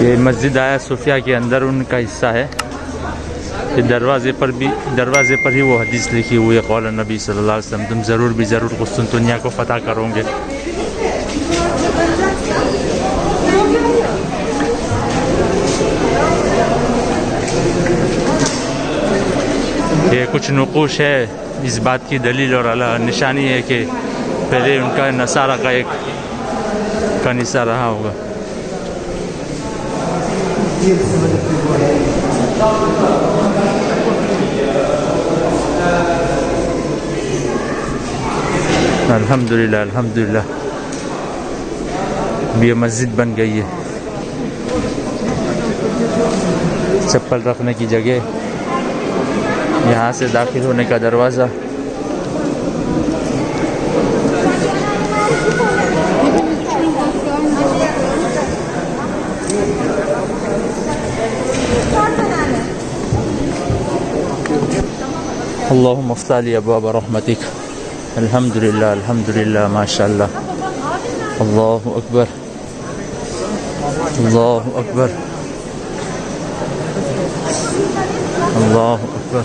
ये मस्जिद आया सूफिया के अंदर उनका हिस्सा है। ये दरवाज़े पर ही वो हदीस लिखी हुई है, कौल नबी सल्लल्लाहु अलैहि वसल्लम, तुम ज़रूर भी ज़रूर कुस्तुनतुनिया को फ़तह करोगे। ये कुछ नुक़ूश है इस बात की दलील और निशानी है कि पहले उनका नसारा का एक कनीसा रहा होगा। अल्हम्दुलिल्लाह अल्हम्दुलिल्लाह ये मस्जिद बन गई है। चप्पल रखने की जगह, यहाँ से दाखिल होने का दरवाज़ा। अल्लाहुम्मा फ़्तह ली अबवाब रहमतिक। अल्हम्दुलिल्लाह अल्हम्दुलिल्लाह माशाअल्लाह। अल्लाहु अकबर अल्लाहु अकबर अल्लाहु अकबर।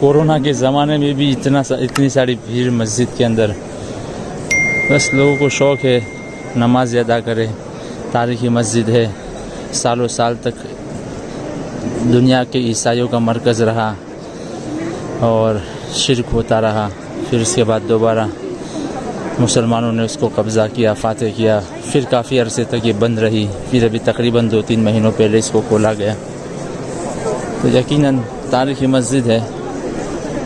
कोरोना के ज़माने में भी इतनी सारी भीड़ मस्जिद के अंदर। बस लोगों को शौक़ है नमाज अदा करें। तारीख़ी मस्जिद है, सालों साल तक दुनिया के ईसाइयों का मरकज़ रहा और शिरक होता रहा। फिर उसके बाद दोबारा मुसलमानों ने उसको कब्ज़ा किया, फ़ातह किया। फिर काफ़ी अरसे तक ये बंद रही, फिर अभी तकरीबन 2-3 महीनों पहले इसको खोला गया। तो यकीनन तारीख़ी मस्जिद है।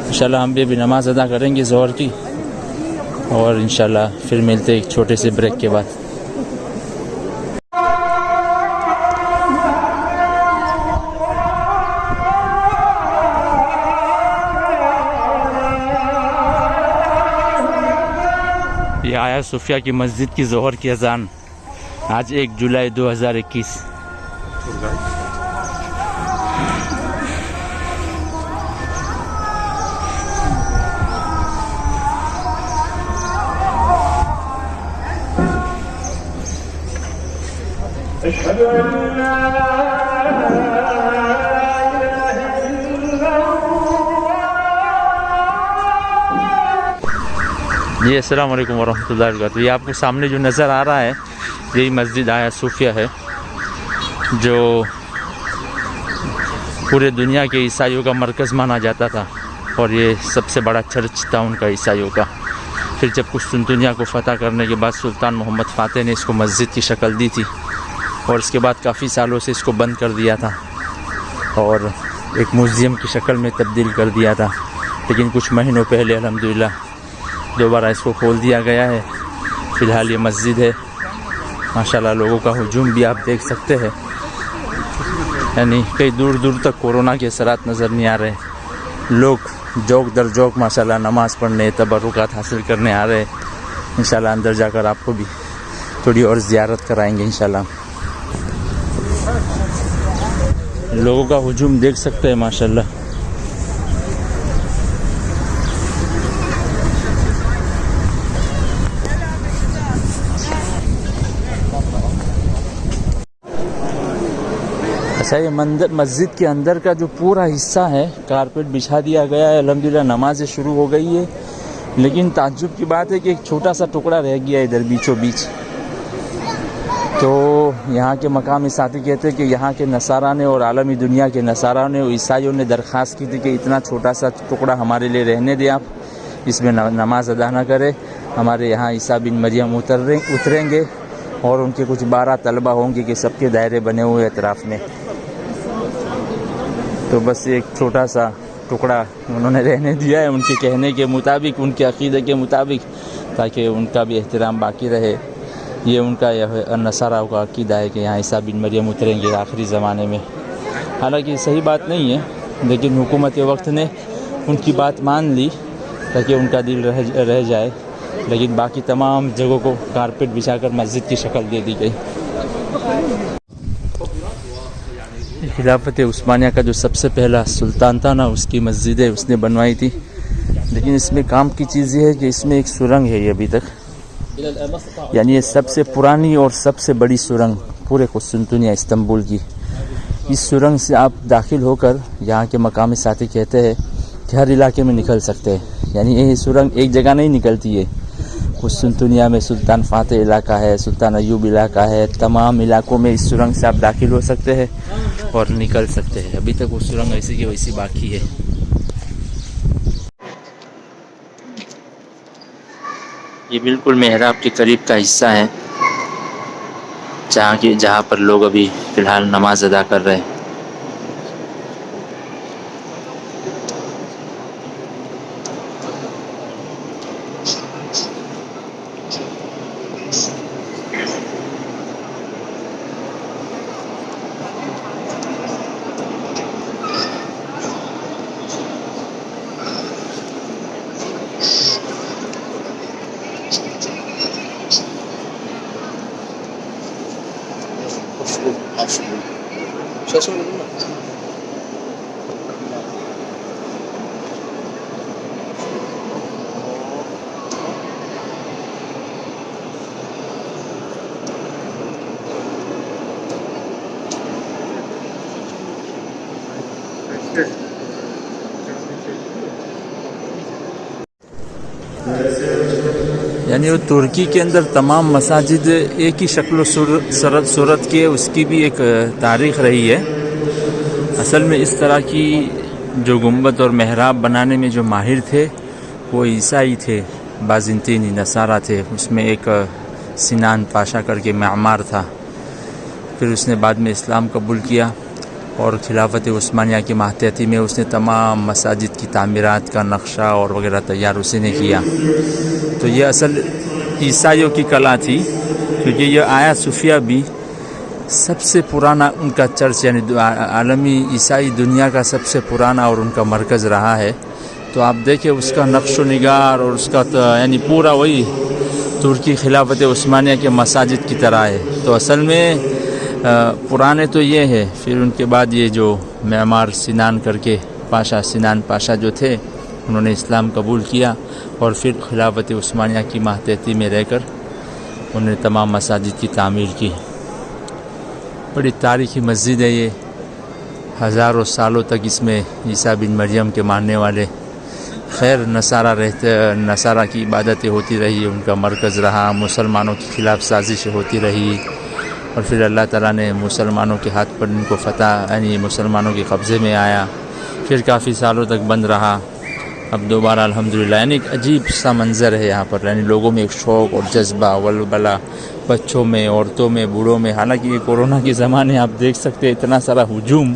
इंशाल्लाह हम भी अभी नमाज़ अदा करेंगे ज़ोहर की, और इंशाल्लाह फिर मिलते एक छोटे से ब्रेक के बाद। ये आया सूफिया की मस्जिद की ज़ोहर की अज़ान आज 1 जुलाई 2021। जी अस्सलाम वालेकुम वरहमतुल्लाहि वबरकातुहू। ये आपको सामने जो नज़र आ रहा है यही मस्जिद आया सूफिया है, जो पूरे दुनिया के ईसाइयों का मरकज़ माना जाता था और ये सबसे बड़ा चर्च था उनका ईसाइयों का। फिर जब कुस्तुनतुनिया को फ़तह करने के बाद सुल्तान मोहम्मद फ़ातह ने इसको मस्जिद की शक्ल दी थी और इसके बाद काफ़ी सालों से इसको बंद कर दिया था और एक म्यूज़ियम की शक्ल में तब्दील कर दिया था। लेकिन कुछ महीनों पहले अल्हम्दुलिल्लाह दोबारा इसको खोल दिया गया है। फ़िलहाल ये मस्जिद है। माशाल्लाह लोगों का हुजूम भी आप देख सकते हैं, यानी कई दूर दूर तक कोरोना के असरात नज़र नहीं आ रहे। लोग जोक दर जोक माशाल्लाह नमाज़ पढ़ने तबरुकात हासिल करने आ रहे हैं। इंशाल्लाह अंदर जाकर आपको भी थोड़ी और ज़ियारत कराएंगे इंशाल्लाह। लोगों का हुजूम देख सकते हैं माशाल्लाह। अच्छा, ये मंदिर मस्जिद के अंदर का जो पूरा हिस्सा है कारपेट बिछा दिया गया है। अल्हम्दुलिल्लाह नमाज़ें शुरू हो गई है, लेकिन ताज्जुब की बात है कि एक छोटा सा टुकड़ा रह गया इधर बीचों बीच। तो यहाँ के मकामी साथी कहते हैं कि यहाँ के नसारा ने और आलमी दुनिया के नसारा ने और ईसाइयों ने दरख्वास्त की थी कि इतना छोटा सा टुकड़ा हमारे लिए रहने दें, आप इसमें नमाज अदा ना करें। हमारे यहाँ ईसा बिन मरियम उतरेंगे और उनके कुछ 12 तलबा होंगे कि सबके दायरे बने हुए अतराफ़ में। तो बस एक छोटा सा टुकड़ा उन्होंने रहने दिया है उनके कहने के मुताबिक, उनके अक़ीदे के मुताबिक, ताकि उनका भी एहतराम बाकी रहे। ये उनका यह नसारा का अक़ीदा है कि यहाँ ईसा बिन मरियम उतरेंगे आखिरी ज़माने में। हालांकि सही बात नहीं है, लेकिन हुकूमत वक्त ने उनकी बात मान ली ताकि उनका दिल रह जाए। लेकिन बाकी तमाम जगहों को कारपेट बिछाकर मस्जिद की शक्ल दे दी गई। खिलाफत उस्मानिया का जो सबसे पहला सुल्तान था ना, उसकी मस्जिद है, उसने बनवाई थी। लेकिन इसमें काम की चीज़ ये है कि इसमें एक सुरंग है, ये अभी तक, यानी ये सबसे पुरानी और सबसे बड़ी सुरंग पूरे कुस्तुनतुनिया इस्तांबुल की। इस सुरंग से आप दाखिल होकर, यहाँ के मकामी साथी कहते हैं कि हर इलाके में निकल सकते हैं। यानी ये सुरंग एक जगह नहीं निकलती है। कुस्तुनतुनिया में सुल्तान फातेह इलाका है, सुल्तान अयूब इलाका है, तमाम इलाकों में इस सुरंग से आप दाखिल हो सकते हैं और निकल सकते हैं। अभी तक वो सुरंग ऐसी की वैसी बाकी है। ये बिल्कुल मेहराब के करीब का हिस्सा है, जहाँ पर लोग अभी फ़िलहाल नमाज अदा कर रहे हैं। यानी वो तुर्की के अंदर तमाम मसाजिद एक ही शक्ल सूरत की है, उसकी भी एक तारीख़ रही है। असल में इस तरह की जो गुंबद और महराब बनाने में जो माहिर थे वो ईसाई थे, बाज़ंतीनी नसारा थे। उसमें एक सिनान पाशा करके मामार था, फिर उसने बाद में इस्लाम कबूल किया और खिलाफत उस्मानिया की मातहती में उसने तमाम मसाजिद की तामीरात का नक्शा और वगैरह तैयार उसी ने किया। तो ये असल ईसाइयों की कला थी, क्योंकि ये आया सूफिया भी सबसे पुराना उनका चर्च, यानी आलमी ईसाई दुनिया का सबसे पुराना और उनका मरकज़ रहा है। तो आप देखें उसका नक्श निगार और उसका यानी पूरा वही तुर्की खिलाफत उस्मानिया के मसाजिद की तरह है। तो असल में पुराने तो ये है, फिर उनके बाद ये जो मेमार सिनान करके सिनान पाशा जो थे, उन्होंने इस्लाम कबूल किया और फिर खिलाफत उस्मानिया की मातहती में रहकर उन्होंने तमाम मसाजिद की तामीर की। बड़ी तारीख़ी मस्जिद है ये, हज़ारों सालों तक इसमें ईसा बिन मरियम के मानने वाले खैर नसारा की इबादतें होती रही, उनका मरकज़ रहा, मुसलमानों के ख़िलाफ़ साजिशें होती रही और फिर अल्लाह ताला ने मुसलमानों के हाथ पर इनको फ़तह, यानी मुसलमानों के कब्ज़े में आया, फिर काफ़ी सालों तक बंद रहा, अब दोबारा अल्हम्दुलिल्लाह। यानी एक अजीब सा मंज़र है यहाँ पर, यानी लोगों में एक शौक़ और जज्बा वलबला, बच्चों में, औरतों में, बूढ़ों में। हालांकि ये कोरोना के ज़माने आप देख सकते हैं इतना सारा हुजूम,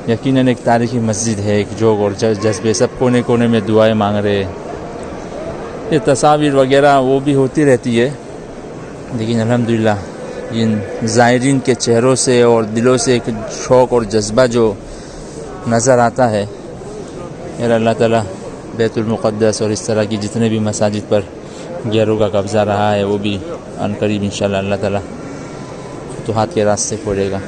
यकीनन एक तारीख़ी मस्जिद है, एक जोग और जज्बे, सब कोने कोने में दुआएं मांग रहे हैं। ये तस्वीर वगैरह वो भी होती रहती है, लेकिन अल्हम्दुलिल्लाह इन ज़ायरीन के चेहरों से और दिलों से एक शौक़ और जज्बा जो नज़र आता है, यार अल्लाह ताला बैतुल मुक़द्दस और इस तरह की जितने भी मसाजिद पर गैरों का कब्ज़ा रहा है वो भी अनकरीब इंशाअल्लाह अल्लाह ताला फुतूहात के रास्ते खोलेगा।